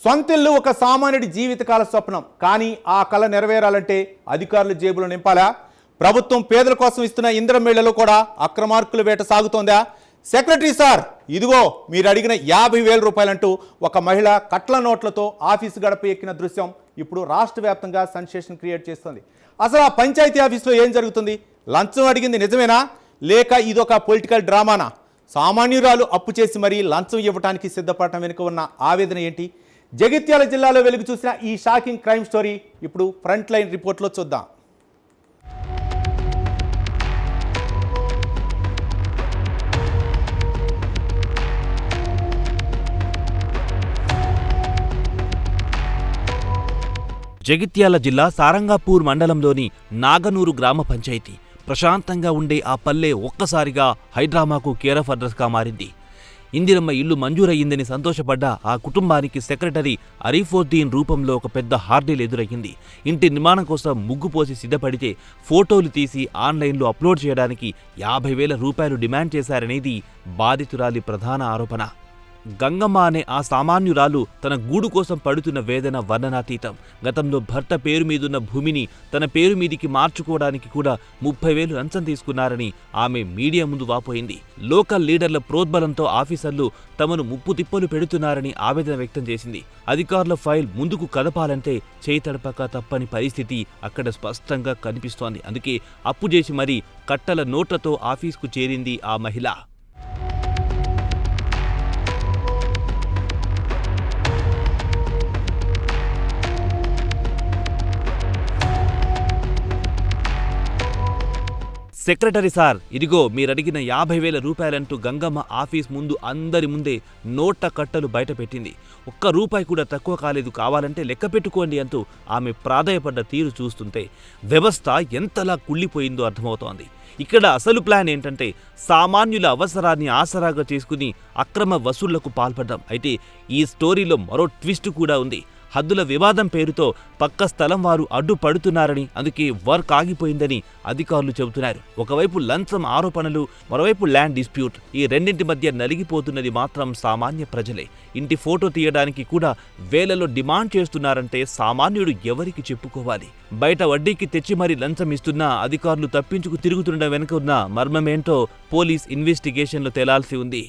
సొంతిల్లు ఒక సామాన్యుడి జీవితకాల స్వప్నం. కానీ ఆ కళ నెరవేరాలంటే అధికారుల జేబులు నింపాలా? ప్రభుత్వం పేదల కోసం ఇస్తున్న ఇంద్రమేళ్లలో కూడా అక్రమార్కుల వేట సాగుతోందా? సెక్రటరీ సార్, ఇదిగో మీరు అడిగిన 50,000 రూపాయలంటూ ఒక మహిళ కట్ల నోట్లతో ఆఫీసు గడప ఎక్కిన దృశ్యం ఇప్పుడు రాష్ట్ర వ్యాప్తంగా సెన్సేషన్ క్రియేట్ చేస్తుంది. అసలు ఆ పంచాయతీ ఆఫీసులో ఏం జరుగుతుంది? లంచం అడిగింది నిజమేనా, లేక ఇదొక పొలిటికల్ డ్రామానా? సామాన్యురాలు అప్పు చేసి మరీ లంచం ఇవ్వడానికి సిద్ధపడటం వెనుక ఉన్న ఆవేదన ఏంటి? జగిత్యాల జిల్లాలో వెలుగు చూసిన ఈ షాకింగ్ క్రైమ్ స్టోరీ ఇప్పుడు ఫ్రంట్ లైన్ రిపోర్ట్లో చూద్దాం. జగిత్యాల జిల్లా సారంగాపూర్ మండలంలోని నాగనూరు గ్రామ పంచాయతీ. ప్రశాంతంగా ఉండే ఆ పల్లె ఒక్కసారిగా హైడ్రామాకు కేరఫ్ అడ్రస్గా మారింది. ఇందిరమ్మ ఇల్లు మంజూరయ్యిందని సంతోషపడ్డ ఆ కుటుంబానికి సెక్రటరీ అరీఫోద్దీన్ రూపంలో ఒక పెద్ద హార్డీల్ ఎదురయ్యింది. ఇంటి నిర్మాణం కోసం ముగ్గు పోసి సిద్ధపడితే ఫోటోలు తీసి ఆన్లైన్లో అప్లోడ్ చేయడానికి 50,000 రూపాయలు డిమాండ్ చేశారనేది బాధితురాలి ప్రధాన ఆరోపణ. గంగమ్మ అనే ఆ సామాన్యురాలు తన గూడు కోసం పడుతున్న వేదన వర్ణనాతీతం. గతంలో భర్త పేరు మీదున్న భూమిని తన పేరు మీదికి మార్చుకోవడానికి కూడా 30,000 లంచం తీసుకున్నారని ఆమె మీడియా ముందు వాపోయింది. లోకల్ లీడర్ల ప్రోద్బలంతో ఆఫీసర్లు తమను ముప్పు తిప్పలు పెడుతున్నారని ఆవేదన వ్యక్తం చేసింది. అధికారుల ఫైల్ ముందుకు కదపాలంటే చేయి తడపక తప్పని పరిస్థితి అక్కడ స్పష్టంగా కనిపిస్తోంది. అందుకే అప్పు చేసి మరీ కట్టల నోట్లతో ఆఫీస్కు చేరింది ఆ మహిళ. సెక్రటరీ సార్, ఇదిగో మీరడిగిన 50,000 రూపాయలంటూ గంగమ్మ ఆఫీస్ ముందు అందరి ముందే నోట్ల కట్టలు బయటపెట్టింది. ఒక్క రూపాయి కూడా తక్కువ కాలేదు, కావాలంటే లెక్క పెట్టుకోండి అంటూ ఆమె ప్రాధాయపడ్డ తీరు చూస్తుంటే వ్యవస్థ ఎంతలా కుళ్ళిపోయిందో అర్థమవుతోంది. ఇక్కడ అసలు ప్లాన్ ఏంటంటే సామాన్యుల అవసరాన్ని ఆసరాగా చేసుకుని అక్రమ వసూళ్లకు పాల్పడ్డం. అయితే ఈ స్టోరీలో మరో ట్విస్ట్ కూడా ఉంది. హద్దుల వివాదం పేరుతో పక్క స్థలం వారు అడ్డుపడుతున్నారని, అందుకే వర్క్ ఆగిపోయిందని అధికారులు చెబుతున్నారు. ఒకవైపు లంచం ఆరోపణలు, మరోవైపు ల్యాండ్ డిస్ప్యూట్. ఈ రెండింటి మధ్య నలిగిపోతున్నది మాత్రం సామాన్య ప్రజలే. ఇంటి ఫోటో తీయడానికి కూడా వేలలో డిమాండ్ చేస్తున్నారంటే సామాన్యుడు ఎవరికి చెప్పుకోవాలి? బయట వడ్డీకి తెచ్చి మరీ లంచం ఇస్తున్నా అధికారులు తప్పించుకు తిరుగుతుండడం వెనుక ఉన్న మర్మమేంటో పోలీస్ ఇన్వెస్టిగేషన్లో తేలాల్సి ఉంది.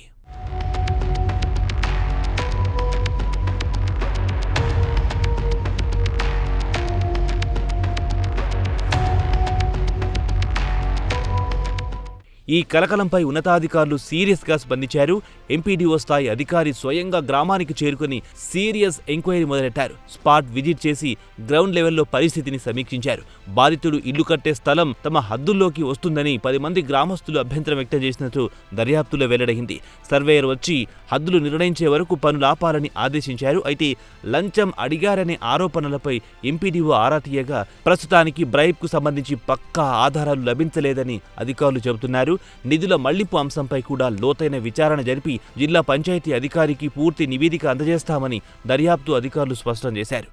ఈ కలకలంపై ఉన్నతాధికారులు సీరియస్గా స్పందించారు. ఎంపీడీఓ స్థాయి అధికారి స్వయంగా గ్రామానికి చేరుకుని సీరియస్ ఎంక్వైరీ మొదలెట్టారు. స్పాట్ విజిట్ చేసి గ్రౌండ్ లెవెల్లో పరిస్థితిని సమీక్షించారు. బాధితుడు ఇల్లు కట్టే స్థలం తమ హద్దుల్లోకి వస్తుందని 10 మంది గ్రామస్తులు అభ్యంతరం వ్యక్తం చేసినట్టు దర్యాప్తులో వెల్లడైంది. సర్వేయర్ వచ్చి హద్దులు నిర్ణయించే వరకు పనులు ఆపాలని ఆదేశించారు. అయితే లంచం అడిగారనే ఆరోపణలపై ఎంపీడీఓ ఆరా తీయగా ప్రస్తుతానికి బ్రైబ్కు సంబంధించి పక్కా ఆధారాలు లభించలేదని అధికారులు చెబుతున్నారు. నిధుల మళ్లింపు అంశంపై కూడా లోతైన విచారణ జరిపి జిల్లా పంచాయతీ అధికారికి పూర్తి నివేదిక అందజేస్తామని దర్యాప్తు అధికారులు స్పష్టం చేశారు.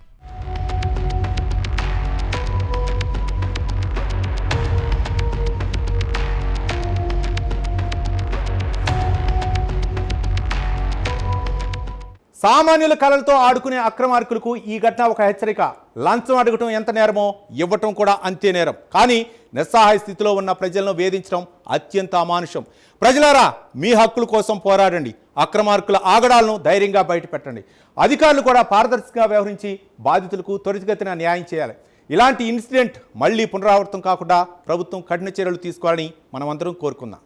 సామాన్యుల కళలతో ఆడుకునే అక్రమార్కులకు ఈ ఘటన ఒక హెచ్చరిక. లంచం అడగటం ఎంత నేరమో ఇవ్వటం కూడా అంతే నేరం. కానీ నిస్సహాయ స్థితిలో ఉన్న ప్రజలను వేధించడం అత్యంత అమానుషం. ప్రజలారా, మీ హక్కుల కోసం పోరాడండి. అక్రమార్కుల ఆగడాలను ధైర్యంగా బయటపెట్టండి. అధికారులు కూడా పారదర్శకంగా వ్యవహరించి బాధితులకు త్వరితగతిన న్యాయం చేయాలి. ఇలాంటి ఇన్సిడెంట్ మళ్లీ పునరావృతం కాకుండా ప్రభుత్వం కఠిన చర్యలు తీసుకోవాలని మనమందరం కోరుకుందాం.